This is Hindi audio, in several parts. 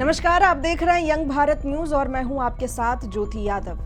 नमस्कार, आप देख रहे हैं यंग भारत न्यूज और मैं हूं आपके साथ ज्योति यादव।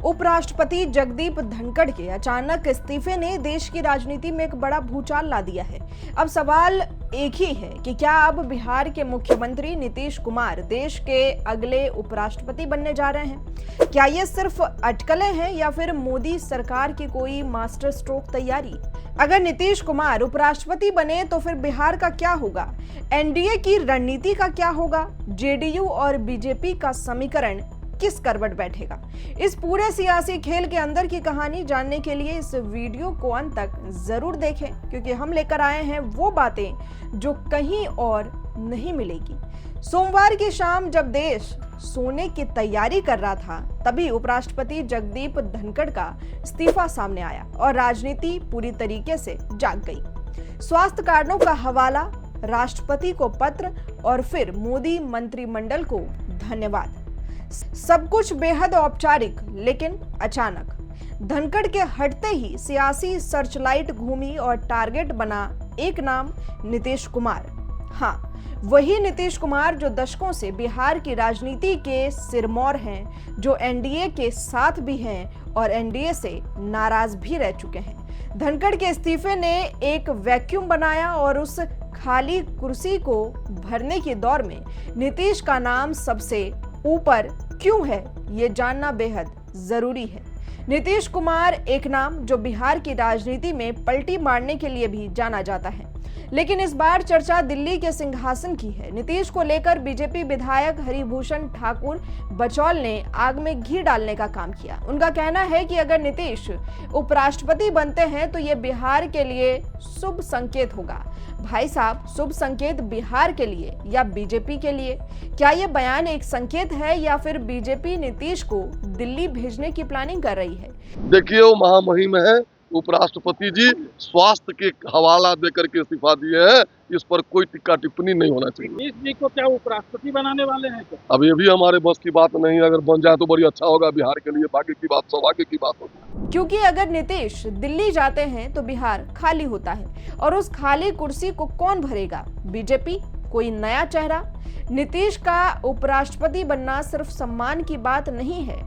उपराष्ट्रपति जगदीप धनखड़ के अचानक इस्तीफे ने देश की राजनीति में एक बड़ा भूचाल ला दिया है। अब सवाल एक ही है कि क्या अब बिहार के मुख्यमंत्री नीतीश कुमार देश के अगले उपराष्ट्रपति बनने जा रहे हैं? क्या ये सिर्फ अटकलें हैं या फिर मोदी सरकार की कोई मास्टर स्ट्रोक तैयारी? अगर नीतीश कुमार उपराष्ट्रपति बने तो फिर बिहार का क्या होगा? एनडीए की रणनीति का क्या होगा? जेडीयू और बीजेपी का समीकरण किस करवट बैठेगा? इस पूरे सियासी खेल के अंदर की कहानी जानने के लिए इस वीडियो को अंत तक जरूर देखें, क्योंकि हम लेकर आए हैं वो बातें जो कहीं और नहीं मिलेगी। सोमवार की शाम जब देश सोने की तैयारी कर रहा था, तभी उपराष्ट्रपति जगदीप धनखड़ का इस्तीफा सामने आया और राजनीति पूरी तरीके से जाग गई। स्वास्थ्य कारणों का हवाला, राष्ट्रपति को पत्र और फिर मोदी मंत्रिमंडल को धन्यवाद। सब कुछ बेहद औपचारिक, लेकिन अचानक धनखड़ के हटते ही सियासी सर्चलाइट घूमी और टारगेट बना एक नाम, नीतीश कुमार। हाँ, वही नीतीश कुमार जो दशकों से बिहार की राजनीति के सिरमौर हैं, जो एनडीए के साथ भी हैं और एनडीए से नाराज भी रह चुके हैं। धनखड़ के इस्तीफे ने एक वैक्यूम बनाया और उस खाली कुर्सी को भरने के दौर में नीतीश का नाम सबसे ऊपर क्यों है, ये जानना बेहद जरूरी है। नीतीश कुमार एक नाम जो बिहार की राजनीति में पलटी मारने के लिए भी जाना जाता है, लेकिन इस बार चर्चा दिल्ली के सिंहासन की है। नीतीश को लेकर बीजेपी विधायक हरिभूषण ठाकुर बचौल ने आग में घी डालने का काम किया। उनका कहना है कि अगर नीतीश उपराष्ट्रपति बनते हैं तो ये बिहार के लिए शुभ संकेत होगा। भाई साहब, शुभ संकेत बिहार के लिए या बीजेपी के लिए? क्या ये बयान एक संकेत है या फिर बीजेपी नीतीश को दिल्ली भेजने की प्लानिंग कर रही है? देखिए, वो महामहिम है उपराष्ट्रपति जी, स्वास्थ्य के हवाला देकर के इस्तीफा दिए हैं। इस पर कोई टिक्का टिप्पणी नहीं होना चाहिए। नीतीश जी को क्या उपराष्ट्रपति बनाने वाले हैं क्या? अब ये भी हमारे बस की बात नहीं है। अगर बन जाए तो बड़ी अच्छा होगा बिहार के लिए। बाकी की बात सौभाग्य की बात होगी, क्योंकि अगर नीतीश दिल्ली जाते हैं तो बिहार खाली होता है और उस खाली कुर्सी को कौन भरेगा? बीजेपी? कोई नया चेहरा? नीतीश का उपराष्ट्रपति बनना सिर्फ सम्मान की बात नहीं है,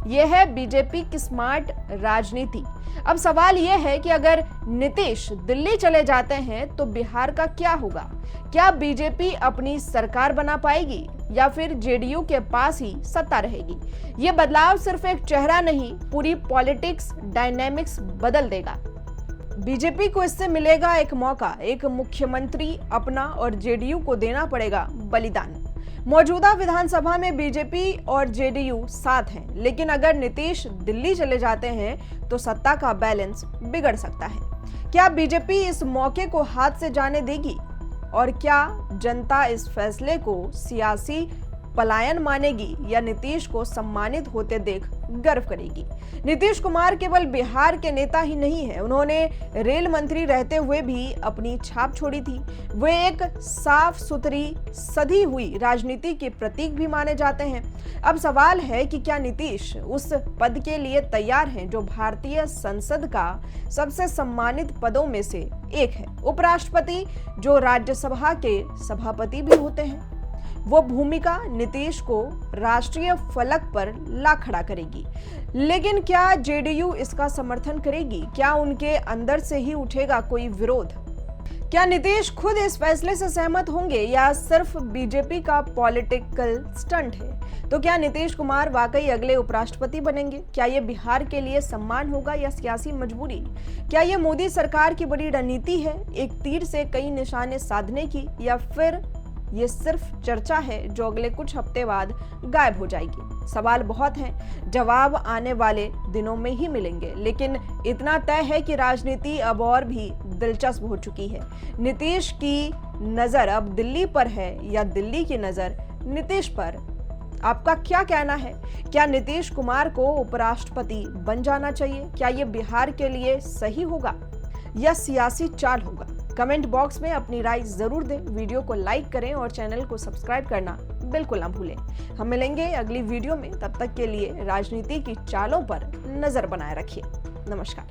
यह है बीजेपी की स्मार्ट राजनीति। अब सवाल यह है कि अगर नीतीश दिल्ली चले जाते हैं तो बिहार का क्या होगा? क्या बीजेपी अपनी सरकार बना पाएगी या फिर जेडीयू के पास ही सत्ता रहेगी? यह बदलाव सिर्फ एक चेहरा नहीं, पूरी पॉलिटिक्स डायनेमिक्स बदल देगा। बीजेपी को इससे मिलेगा एक मौका, एक मुख्यमंत्री अपना और जेडीयू को देना पड़ेगा बलिदान। मौजूदा विधानसभा में बीजेपी और जेडीयू साथ हैं, लेकिन अगर नीतीश दिल्ली चले जाते हैं तो सत्ता का बैलेंस बिगड़ सकता है। क्या बीजेपी इस मौके को हाथ से जाने देगी? और क्या जनता इस फैसले को सियासी पलायन मानेगी या नीतीश को सम्मानित होते देख गर्व करेगी? नीतीश कुमार केवल बिहार के नेता ही नहीं है, उन्होंने रेल मंत्री रहते हुए भी अपनी छाप छोड़ी थी। वे एक साफ सुथरी सधी हुई राजनीति के प्रतीक भी माने जाते हैं। अब सवाल है कि क्या नीतीश उस पद के लिए तैयार हैं जो भारतीय संसद का सबसे सम्मानित पदों में से एक है। उपराष्ट्रपति जो राज्यसभा के सभापति भी होते हैं। वो भूमिका नीतीश को राष्ट्रीय फलक पर ला खड़ा करेगी, लेकिन क्या जेडीयू इसका समर्थन करेगी? क्या उनके अंदर से ही उठेगा कोई विरोध? क्या नीतीश खुद इस फैसले से सहमत होंगे या सिर्फ बीजेपी का पॉलिटिकल स्टंट है? तो क्या नीतीश कुमार वाकई अगले उपराष्ट्रपति बनेंगे? क्या ये बिहार के लिए सम्मान होगा या सियासी मजबूरी? क्या ये मोदी सरकार की बड़ी रणनीति है, एक तीर से कई निशाने साधने की, या फिर ये सिर्फ चर्चा है जो अगले कुछ हफ्ते बाद गायब हो जाएगी? सवाल बहुत हैं, जवाब आने वाले दिनों में ही मिलेंगे, लेकिन इतना तय है कि राजनीति अब और भी दिलचस्प हो चुकी है। नीतीश की नजर अब दिल्ली पर है या दिल्ली की नजर नीतीश पर? आपका क्या कहना है? क्या नीतीश कुमार को उपराष्ट्रपति बन जाना चाहिए? क्या ये बिहार के लिए सही होगा या सियासी चाल होगा? कमेंट बॉक्स में अपनी राय जरूर दें, वीडियो को लाइक करें और चैनल को सब्सक्राइब करना बिल्कुल ना भूलें। हम मिलेंगे अगली वीडियो में, तब तक के लिए राजनीति की चालों पर नजर बनाए रखिए। नमस्कार।